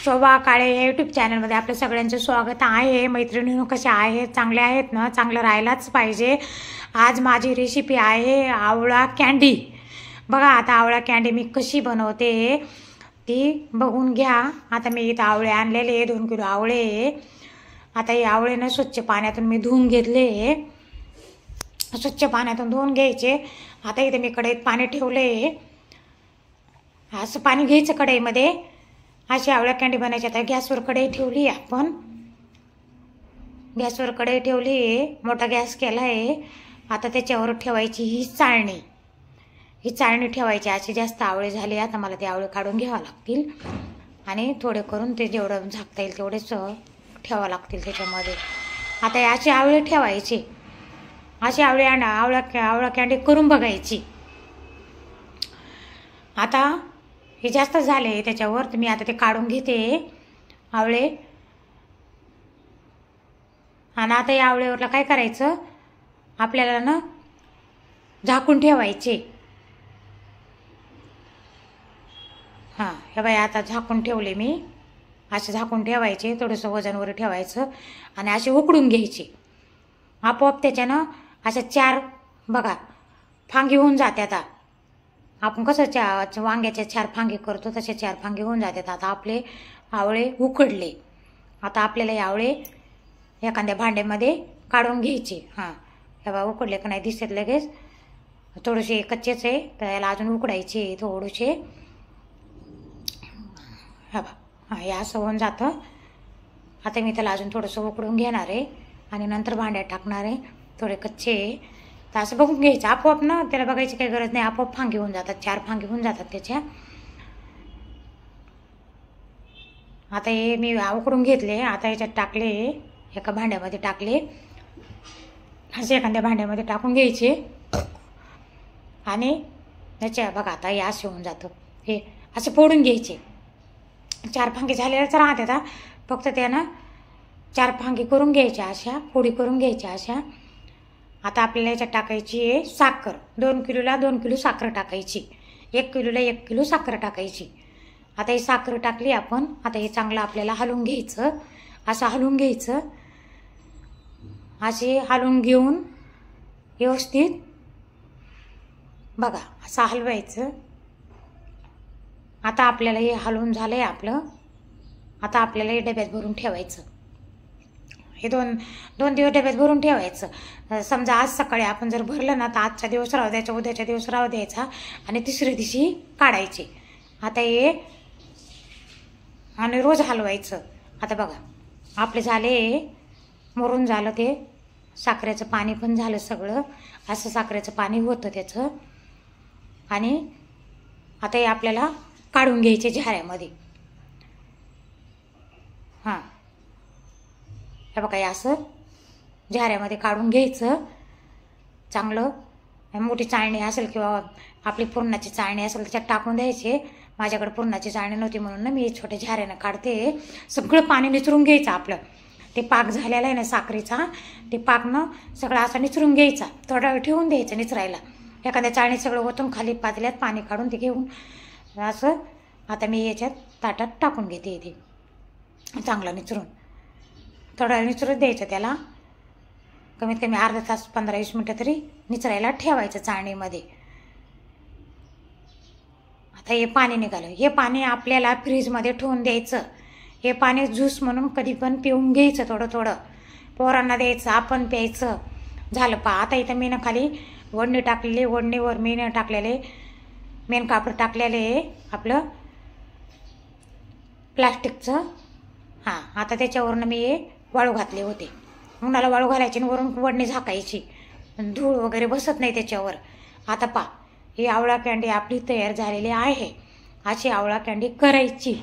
शोभा काळे या यूट्यूब चॅनलमध्ये आपल्या सगळ्यांचं स्वागत आहे। मैत्रिणींनो, कशा आहेत? चांगले आहेत ना? चांगलं राहायलाच पाहिजे। आज माझी रेसिपी आहे आवळा कँडी। बघा आता आवळा कँडी मी कशी बनवते ती बघून घ्या। आता मी इथं आवळे आणलेले 2 किलो आवळे। आता हे आवळे ना स्वच्छ पाण्यातून मी धुवून घेतले। स्वच्छ पाण्यातून धुवून घ्यायचे। आता इथे मी कढईत पाणी ठेवले। असं पाणी घ्यायचं कढईमध्ये। अशी आवळा कँडी बनायची। आता गॅसवर कढई ठेवली आपण। गॅसवर कढई ठेवली, मोठा गॅस केला आहे। आता त्याच्यावर ठेवायची ही चाळणी। ही चाळणी ठेवायची। असे जास्त आवळे झाले, आता मला ते आवळे काढून घ्यावं लागतील आणि थोडे करून ते जेवढं झाकता येईल तेवढेच ठेवावं लागतील त्याच्यामध्ये। आता असे आवळे ठेवायचे। अशी आवळे आवळा कँडी करून बघायची। आता हे जास्त झाले त्याच्यावर, तर मी आता ते काढून घेते आवळे। आणि आता या आवळेवरला काय करायचं, आपल्याला ना झाकून ठेवायचे। हां, हे बाई आता झाकून ठेवले मी। असे झाकून ठेवायचे, थोडंसं वजनवर ठेवायचं आणि असे उकडून घ्यायचे। आपोआप त्याच्यानं अशा 4 बघा फांगी होऊन जातात। आपण कसं वांग्याच्या 4 फांगे करतो तसे 4 फांगे होऊन जातात। आता आपले आवळे उकडले। आता आपल्याला हे आवळे एखाद्या भांड्यामध्ये काढून घ्यायचे। हां, हे बघा उकडले का नाही दिसत लगेच। थोडेसे कच्चेच आहे तर याला अजून उकडायचे थोडेसे। हा बा, हां हे असं होऊन जातं। आता मी त्याला अजून थोडंसं उकडून घेणार आहे आणि नंतर भांड्यात टाकणार आहे। थोडे कच्चे तर असं बघून घ्यायचं। आपोआप ना त्याला बघायची काही गरज नाही, आपोआप फांगे होऊन जातात। 4 फांगे होऊन जातात त्याच्या। आता हे मी उकडून घेतले। आता याच्यात टाकले, एका भांड्यामध्ये टाकले। असे एखाद्या भांड्यामध्ये टाकून घ्यायचे आणि त्याच्या बघा आता हे असे होऊन जातं। हे असे फोडून घ्यायचे। 4 फांगे झालेलेच राहतात, फक्त त्यानं 4 फांगे करून घ्यायच्या, अशा फोडी करून घ्यायच्या अशा। आता आपल्याला याच्यात टाकायची आहे साखर। 2 किलोला 2 किलो साखर टाकायची। 1 किलोला 1 किलो साखर टाकायची। आता ही साखर टाकली आपण। आता हे चांगलं आपल्याला हलवून घ्यायचं। असं हलवून घ्यायचं, असे हलवून घेऊन व्यवस्थित बघा असं हलवायचं। आता आपल्याला हे हलवून झालंय आपलं। आता आपल्याला हे डब्यात भरून ठेवायचं। हे दोन दिवस डब्यात भरून ठेवायचं। समजा आज सकाळी आपण जर भरलं ना तर आजचा दिवस राहू द्यायचा, उद्याच्या दिवस राहू द्यायचा आणि तिसऱ्या दिवशी काढायचे। आता हे आणि रोज हलवायचं। आता बघा आपले झाले, मुरून झालं ते। साखरेचं पाणी पण झालं सगळं। असं साखरेचं पाणी होतं त्याचं। आणि आता हे आपल्याला काढून घ्यायचे झाऱ्यामध्ये। हां, हे बघा हे असं झाऱ्यामध्ये काढून घ्यायचं चांगलं। मोठी चाळणी असेल किंवा आपली पुरणाची चाळणी असेल त्याच्यात टाकून द्यायचे। माझ्याकडे पुरणाची चाळणी नव्हती म्हणून ना मी छोट्या झाऱ्यानं काढते। सगळं पाणी निचरून घ्यायचं आपलं। ते पाक झालेला आहे ना साखरेचा, ते पाक ना सगळं असा निचरून घ्यायचा। थोडा वेळ ठेवून द्यायचं निचरायला। एखाद्या चाळणीत सगळं ओतून खाली पातेल्यात पाणी काढून ते घेऊन असं आता मी याच्यात ताटात टाकून घेते इथे चांगलं निचरून। थोडा वेळ निचरून द्यायचं त्याला, कमीत कमी अर्धा तास 15-20 मिनटं तरी निचरायला ठेवायचं चाळणीमध्ये। आता हे पाणी निघालं, हे पाणी आपल्याला फ्रीजमध्ये ठेवून द्यायचं। हे पाणी ज्यूस म्हणून कधी पण पिऊन घ्यायचं, थोडं थोडं पोरांना द्यायचं, आपण प्यायचं। झालं पा। आता इथं मी ना खाली वडणी टाकलेली, वडणीवर मी न टाकलेले मेन कापड टाकलेले आपलं प्लास्टिकचं। हां, आता त्याच्यावरनं मी हे वाळू घातले होते। उन्हाला वाळू घालायची आणि वरून वडणी झाकायची, धूळ वगैरे बसत नाही त्याच्यावर। आता पा ही आवळा कँडी आपली तयार झालेली आहे। अशी आवळा कँडी करायची।